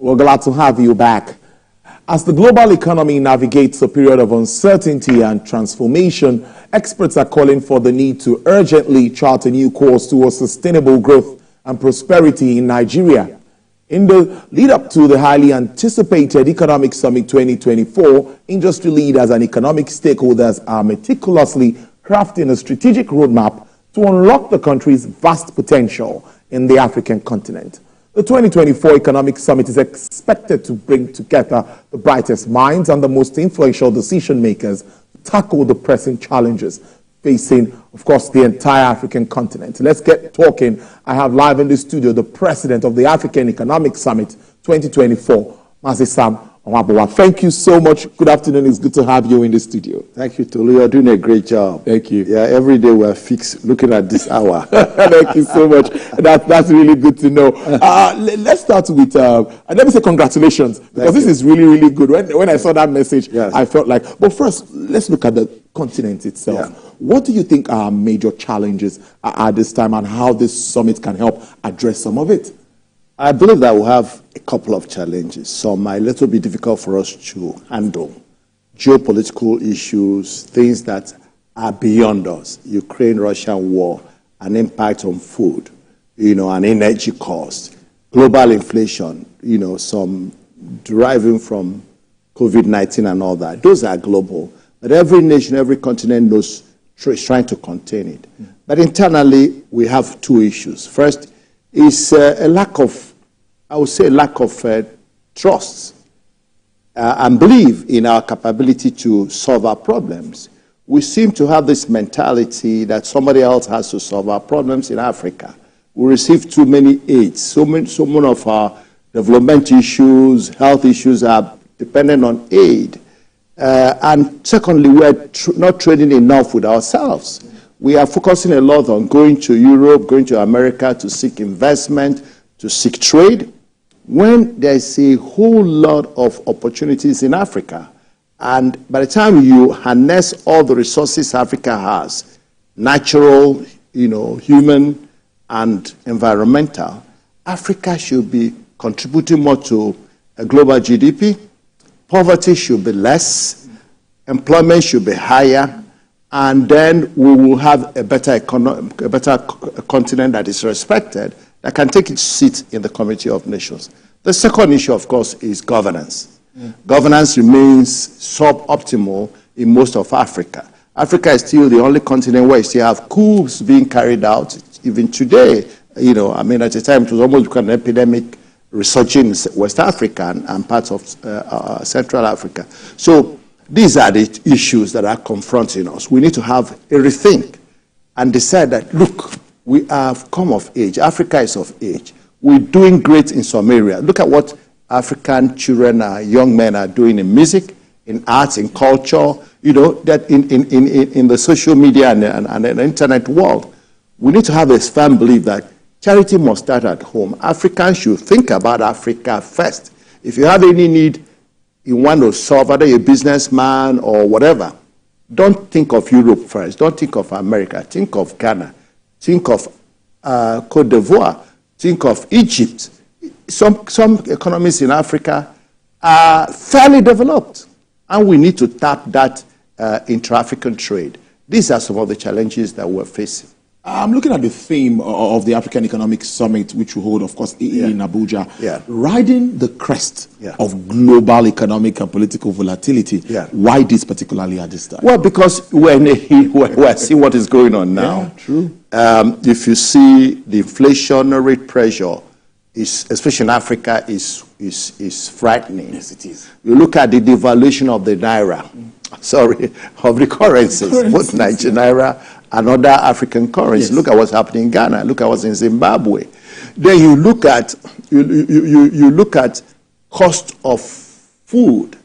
We're glad to have you back. As the global economy navigates a period of uncertainty and transformation, experts are calling for the need to urgently chart a new course towards sustainable growth and prosperity in Nigeria. In the lead-up to the highly anticipated Economic Summit 2024, industry leaders and economic stakeholders are meticulously crafting a strategic roadmap to unlock the country's vast potential in the African continent. The 2024 Economic Summit is expected to bring together the brightest minds and the most influential decision-makers to tackle the pressing challenges facing, of course, the entire African continent. Let's get talking. I have live in the studio the president of the African Economic Summit 2024, Mazi Sam Onwabuwa. Thank you so much. Good afternoon. It's good to have you in the studio. Thank you, Tolu. You're doing a great job. Thank you. Yeah, every day we're fixed looking at this hour. Thank you so much. That's really good to know. Let's start with, and let me say congratulations, because this is really, really good. When I saw that message, yes, I felt like, but first, let's look at the continent itself. Yeah. What do you think are major challenges at this time, and how this summit can help address some of it? I believe that we'll have a couple of challenges. Some are a little bit difficult for us to handle. Geopolitical issues, things that are beyond us. Ukraine-Russian war, an impact on food, and energy costs, global inflation, some deriving from COVID-19 and all that. Those are global. But every nation, every continent is trying to contain it. But internally, we have two issues. First is a lack of trust and belief in our capability to solve our problems. We seem to have this mentality that somebody else has to solve our problems in Africa. We receive too many aids. So many of our development issues, health issues are dependent on aid. And secondly, we're not trading enough with ourselves. We are focusing a lot on going to Europe, going to America to seek investment, to seek trade, when there's a whole lot of opportunities in Africa. And by the time you harness all the resources Africa has, natural, human, and environmental, Africa should be contributing more to a global GDP. Poverty should be less, employment should be higher, and then we will have a better continent that is respected, that can take its seat in the Community of Nations. The second issue, of course, is governance. Governance remains suboptimal in most of Africa. Africa is still the only continent where you still have coups being carried out. Even today, at the time it was almost an epidemic resurging in West Africa and parts of Central Africa. So these are the issues that are confronting us. We need to have a rethink and decide that, look, we have come of age. Africa is of age. We're doing great in some areas. Look at what African children, young men are doing in music, in arts, in culture, that in the social media and the internet world. We need to have a firm belief that charity must start at home. Africans should think about Africa first. If you have any need you want to solve, whether you're a businessman or whatever, don't think of Europe first. Don't think of America. Think of Ghana. Think of Cote d'Ivoire. Think of Egypt. Some economies in Africa are fairly developed, and we need to tap that intra-African trade. These are some of the challenges that we're facing. I'm looking at the theme of the African Economic Summit, which we hold, of course, in Abuja. Yeah. Riding the crest of global economic and political volatility. Yeah. Why this particularly at this time? Well, because we're seeing what is going on now. Yeah, true. If you see the inflationary pressure, especially in Africa, is frightening. Yes, it is. You look at the devaluation of the naira, of the currencies, both Nigerian naira and other African currencies. Yes. Look at what's happening in Ghana. Look at what's in Zimbabwe. Then you look at cost of food.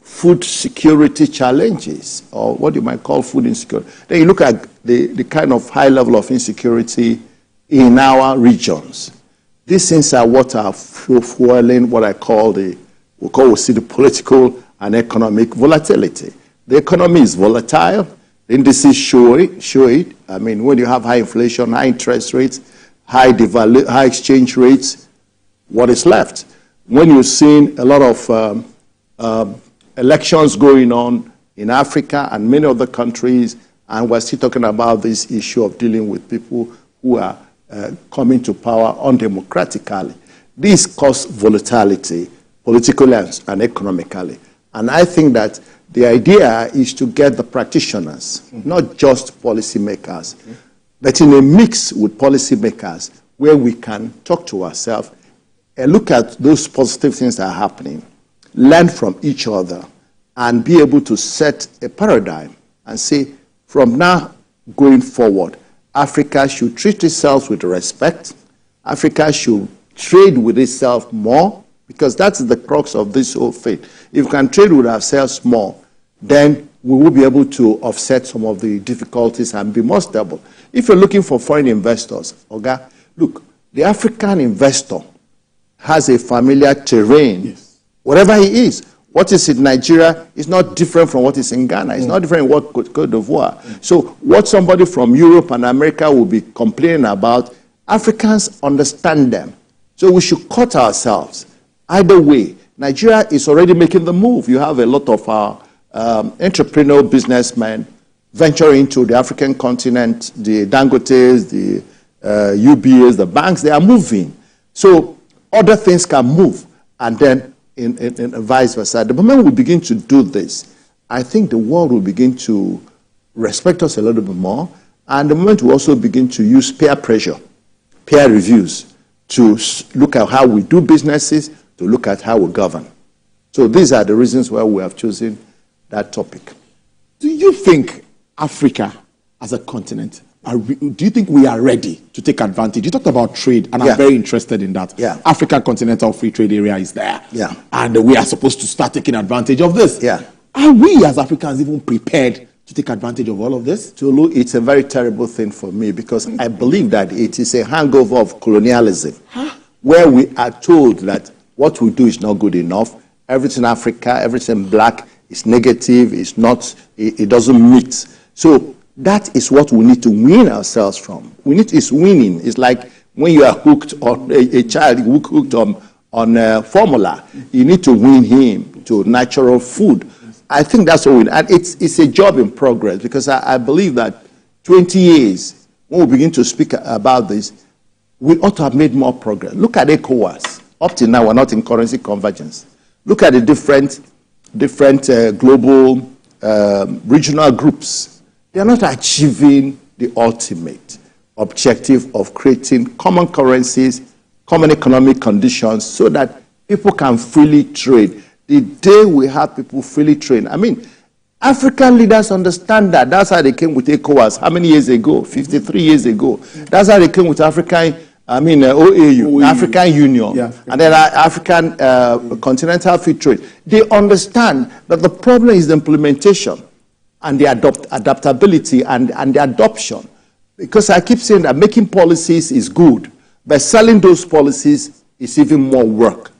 Food security challenges, or what you might call food insecurity. Then you look at the kind of high level of insecurity in our regions. These things are what are fueling what I call the political and economic volatility. The economy is volatile. The indices show it. I mean, when you have high inflation, high interest rates, high exchange rates, what is left. When you're seeing a lot of elections going on in Africa and many other countries, and we're still talking about this issue of dealing with people who are coming to power undemocratically. This causes volatility, politically and economically. And I think that the idea is to get the practitioners, not just policymakers, but in a mix with policymakers where we can talk to ourselves and look at those positive things that are happening, learn from each other, and be able to set a paradigm and say, from now going forward, Africa should treat itself with respect. Africa should trade with itself more, because that's the crux of this whole thing. If we can trade with ourselves more, then we will be able to offset some of the difficulties and be more stable. If you're looking for foreign investors, Oga, look, the African investor has a familiar terrain, yes, wherever he is. What is in Nigeria is not different from what is in Ghana. It's not different in what Cote d'Ivoire. So what somebody from Europe and America will be complaining about, Africans understand them. So we should cut ourselves. Either way, Nigeria is already making the move. You have a lot of our entrepreneurial businessmen venturing into the African continent, the Dangotes, the UBAs, the banks, they are moving. So other things can move, and then in vice versa. The moment we begin to do this, I think the world will begin to respect us a little bit more, and the moment we also begin to use peer pressure, peer reviews, to look at how we do businesses, to look at how we govern. So these are the reasons why we have chosen that topic. Do you think Africa as a continent, do you think we are ready to take advantage? You talked about trade, and I'm very interested in that. Yeah. African Continental Free Trade Area is there. Yeah. And we are supposed to start taking advantage of this. Yeah. Are we as Africans even prepared to take advantage of all of this? Tulu, it's a very terrible thing for me, because I believe that it is a hangover of colonialism, where we are told that what we do is not good enough. Everything Africa, everything black is negative, it's not, it doesn't meet. So that is what we need to wean ourselves from. It's winning. It's like when you are hooked on a child hooked on formula, you need to wean him to natural food. I think that's what we need. And it's a job in progress, because I believe that 20 years, when we begin to speak about this, we ought to have made more progress. Look at ECOWAS. Up till now, we're not in currency convergence. Look at the different global regional groups. They are not achieving the ultimate objective of creating common currencies, common economic conditions, so that people can freely trade. The day we have people freely trade, I mean, African leaders understand that. That's how they came with ECOWAS. How many years ago? 53 years ago. That's how they came with OAU, African Union, yeah, and then African Continental Free Trade. They understand that the problem is the implementation and the adaptability and the adoption. Because I keep saying that making policies is good, but selling those policies is even more work.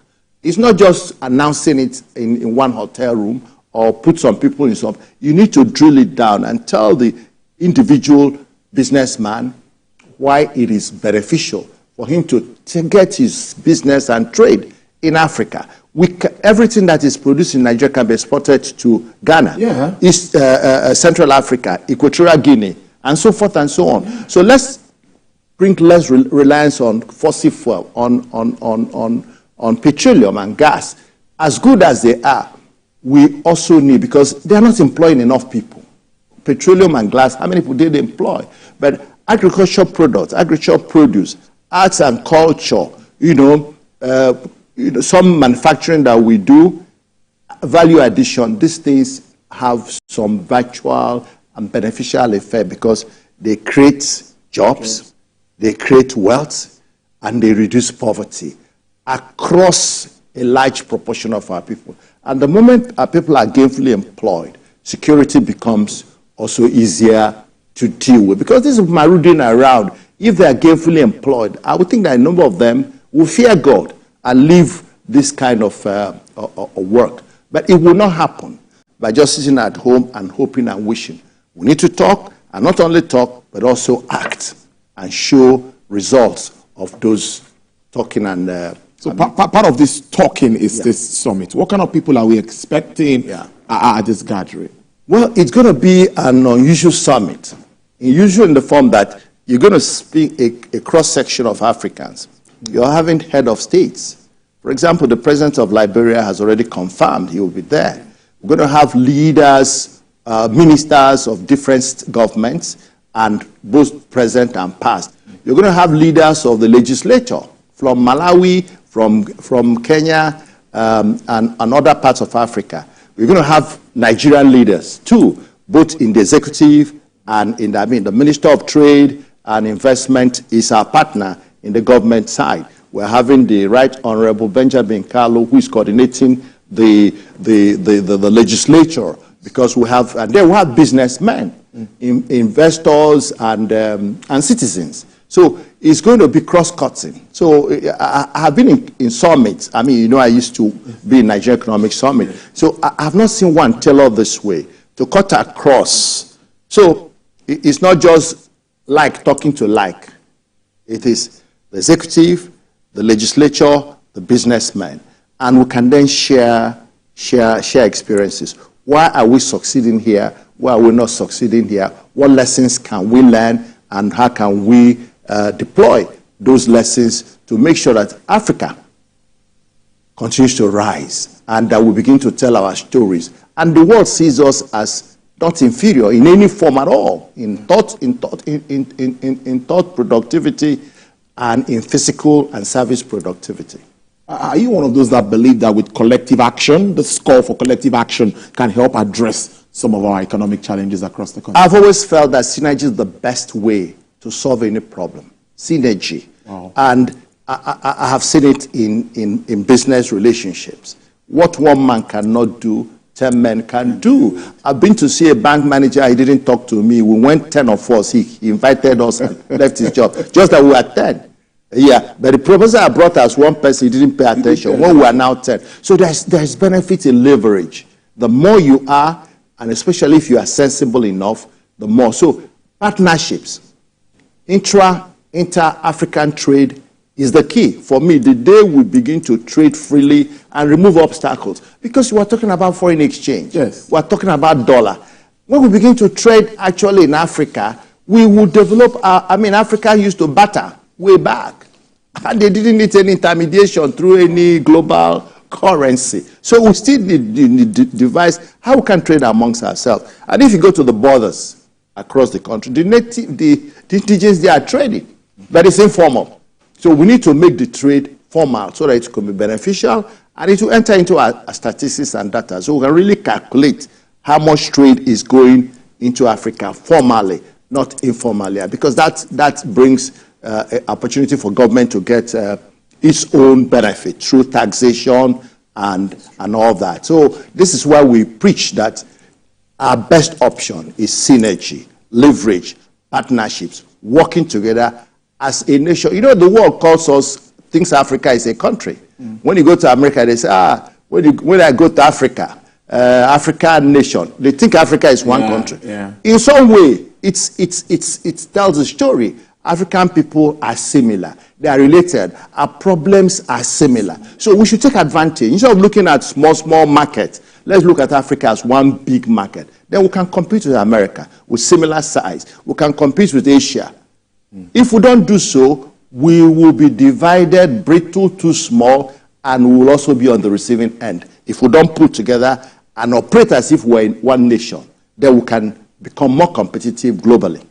It's not just announcing it in one hotel room or put some people in some. You need to drill it down and tell the individual businessman why it is beneficial for him to get his business and trade in Africa. Everything that is produced in Nigeria can be exported to Ghana, East, Central Africa, Equatorial Guinea, and so forth and so on. So let's bring less reliance on fossil fuel, on petroleum and gas. As good as they are, we also need, because they are not employing enough people. Petroleum and gas, how many people did they employ? But agricultural products, agricultural produce, arts and culture, some manufacturing that we do, value addition, these things have some virtual and beneficial effect, because they create jobs, they create wealth, and they reduce poverty across a large proportion of our people. And the moment our people are gainfully employed, security becomes also easier to deal with. Because this is marauding around. If they are gainfully employed, I would think that a number of them will fear God and leave this kind of work. But it will not happen by just sitting at home and hoping and wishing. We need to talk, and not only talk, but also act and show results of those talking and So part of this talking is this summit. What kind of people are we expecting at this gathering? Well, it's going to be an unusual summit. Unusual in the form that you're going to speak a cross-section of Africans. You're having head of states. For example, the president of Liberia has already confirmed he will be there. We're going to have leaders, ministers of different governments, and both present and past. You're going to have leaders of the legislature from Malawi, from Kenya, and other parts of Africa. We're going to have Nigerian leaders too, both in the executive and in the Minister of Trade and Investment is our partner in the government side. We're having the Right Honorable Benjamin Kalu, who is coordinating the legislature, because we have, and then we have businessmen, investors, and citizens. So it's going to be cross-cutting. So I have been in summits. I mean, I used to be in Nigerian Economic Summit. So I have not seen one tailored this way to cut across. So it's not just like talking to like. It is the executive, the legislature, the businessmen, and we can then share experiences. Why are we succeeding here? Why are we not succeeding here? What lessons can we learn, and how can we deploy those lessons to make sure that Africa continues to rise and that we begin to tell our stories, and the world sees us as not inferior in any form at all, in thought productivity, and in physical and service productivity. Are you one of those that believe that with collective action, the call for collective action can help address some of our economic challenges across the country? I've always felt that synergy is the best way to solve any problem. Synergy. Wow. And I have seen it in business relationships. What one man cannot do, 10 men can do. I've been to see a bank manager, he didn't talk to me. We went 10 of us, he invited us and left his job. Just that we were 10. Yeah, but the proposal I brought as one person, he didn't pay attention. When we are now 10. So there's benefit in leverage. The more you are, and especially if you are sensible enough, the more. So partnerships, inter-African trade is the key. For me, the day we begin to trade freely and remove obstacles, because we are talking about foreign exchange. Yes. We are talking about dollar. When we begin to trade actually in Africa, we will develop, Africa used to barter way back. And they didn't need any intermediation through any global currency. So we still need to devise how we can trade amongst ourselves. And if you go to the borders across the country, the indigenous, they are trading, but it's informal. So we need to make the trade formal so that it can be beneficial and it will enter into our statistics and data. So we can really calculate how much trade is going into Africa formally, not informally, because that brings opportunity for government to get its own benefit through taxation and all that. So this is why we preach that our best option is synergy, leverage, partnerships, working together as a nation. The world thinks Africa is a country. When you go to America, they say, when I go to Africa, African nation, they think Africa is one country. Yeah. In some way, it tells a story. African people are similar. They are related. Our problems are similar. So we should take advantage. Instead of looking at small markets, let's look at Africa as one big market. Then we can compete with America with similar size. We can compete with Asia. If we don't do so, we will be divided, brittle, too small, and we will also be on the receiving end. If we don't put together and operate as if we're in one nation, then we can become more competitive globally.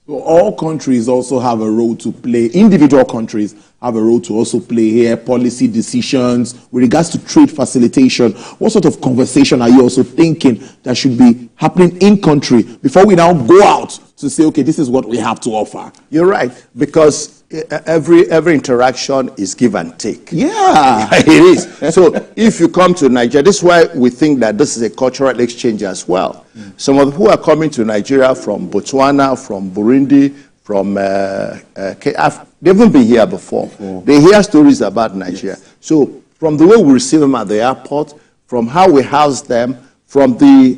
So all countries also have a role to play. Individual countries have a role to also play here. Policy decisions with regards to trade facilitation. What sort of conversation are you also thinking that should be happening in country before we now go out to say, okay, this is what we have to offer? You're right, because every interaction is give and take. Yeah. It is. So if you come to Nigeria, this is why we think that this is a cultural exchange as well. Some of who are coming to Nigeria from Botswana, from Burundi, from they haven't been here before. They hear stories about Nigeria. Yes. So from the way we receive them at the airport, from how we house them, from the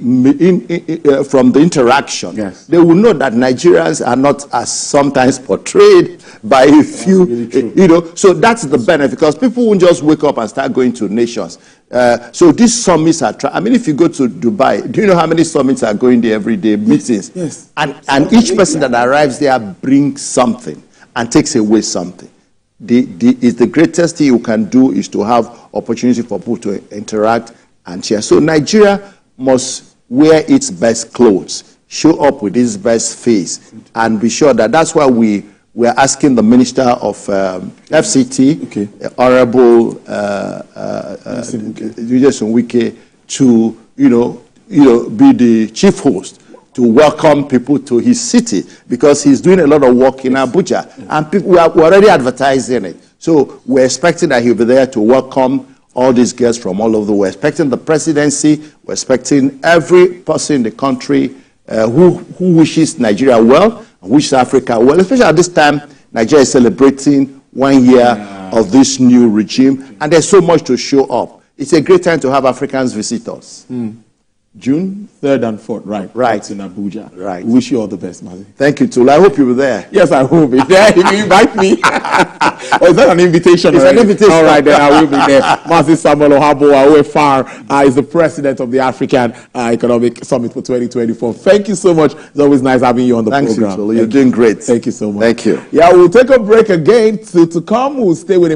interaction, yes, they will know that Nigerians are not as sometimes portrayed by a few, really so that's the benefit, because people won't just wake up and start going to nations. So these summits are, I mean, if you go to Dubai, do you know how many summits are going there every day, meetings? Yes. And each person that arrives there brings something and takes away something. The greatest thing you can do is to have opportunity for people to interact and share. So Nigeria must wear its best clothes, show up with its best face, and be sure that that's why we are asking the Minister of FCT, Honorable Julius Wike, to be the chief host to welcome people to his city, because he's doing a lot of work in Abuja, and we're already advertising it. So we're expecting that he'll be there to welcome all these guests from all over the world. We're expecting the presidency. We're expecting every person in the country who wishes Nigeria well and wishes Africa well. Especially at this time, Nigeria is celebrating 1 year of this new regime, and there's so much to show up. It's a great time to have Africans visit us. June 3rd and 4th, right? Right. In Abuja. Right. We wish you all the best, Mazi. Thank you, Tula. I hope you'll be there. Yes, I will be there. If you invite me. Or is that an invitation? It's already? an invitation. All right, then I will be there. Mazi Samuel Ohabo Awefar is the president of the African Economic Summit for 2024. Thank you so much. It's always nice having you on the program. Thanks, Tula. You're doing great. Thank you so much. Thank you. Yeah, we'll take a break again. To come, we'll stay with him.